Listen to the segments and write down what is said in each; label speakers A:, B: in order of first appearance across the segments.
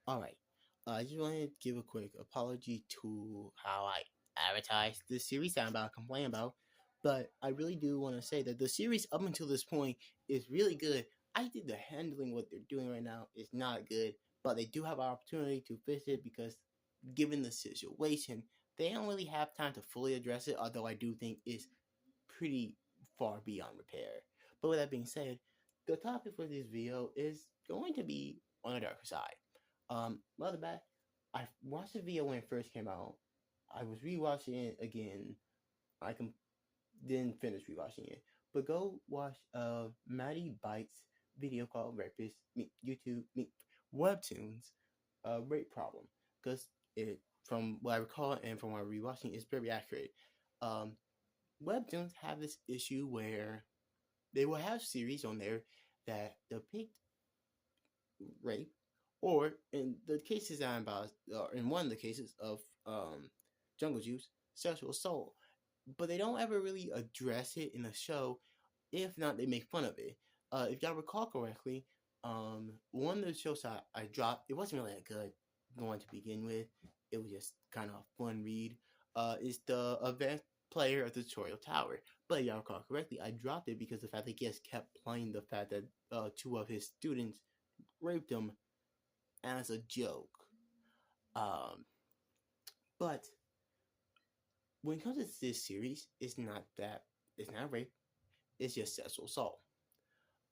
A: All right. I just wanted to give a quick apology to how I advertised this series that I'm about to complain about. But I really do want to say that the series up until this point is really good. I think the handling what they're doing right now is not good, but they do have an opportunity to fix it because given the situation, they don't really have time to fully address it, although I do think it's pretty far beyond repair. But with that being said, the topic for this video is going to be on the darker side. Mother back, I watched the video when it first came out. I was rewatching it again. I didn't finish rewatching it, but go watch Maddie Bites video called Rapist YouTube Webtoons Rape Problem because it from what I recall and from what I'm rewatching is very accurate. Um, Webtoons have this issue where they will have series on there that depict rape, or in the cases that I'm about, or in one of the cases of Jungle Juice, sexual assault. But they don't ever really address it in the show. If not, they make fun of it. If y'all recall correctly, one of the shows I dropped, it wasn't really that good going to begin with. It was just kind of a fun read. Is the event player of the tutorial tower. But if y'all recall correctly, I dropped it because the fact that he just kept playing the fact that two of his students raped him as a joke. Um, but when it comes to this series, it's not rape, it's just sexual assault.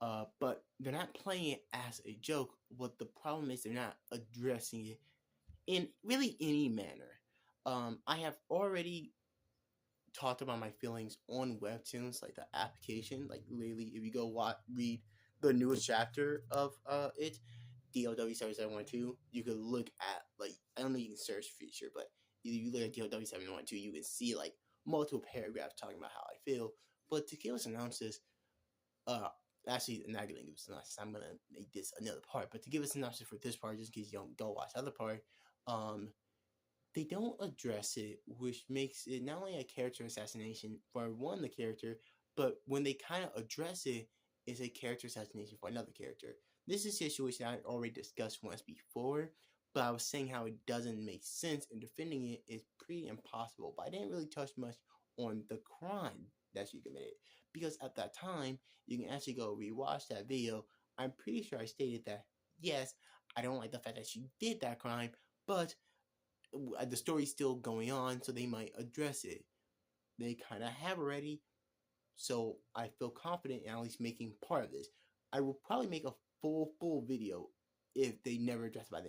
A: But they're not playing it as a joke. What the problem is, they're not addressing it in really any manner. I have already talked about my feelings on webtoons, like the application. Like literally, if you go read the newest chapter of it, DLW 7712, you could look at like I don't know you can search feature, but if you look at DLW 712, you can see like multiple paragraphs talking about how I feel. But to give a synopsis, uh actually I'm not gonna give a synopsis, I'm gonna make this another part. But to give a synopsis for this part, just in case you don't go watch the other part, um they don't address it, which makes it not only a character assassination for one the character, but when they kind of address it, it's a character assassination for another character. This is a situation I already discussed once before, but I was saying how it doesn't make sense and defending it is pretty impossible. But I didn't really touch much on the crime that she committed because at that time you can actually go rewatch that video. I'm pretty sure I stated that yes, I don't like the fact that she did that crime, but the story's still going on, so they might address it. They kind of have already, so I feel confident in at least making part of this. I will probably make a full video if they never address it by then.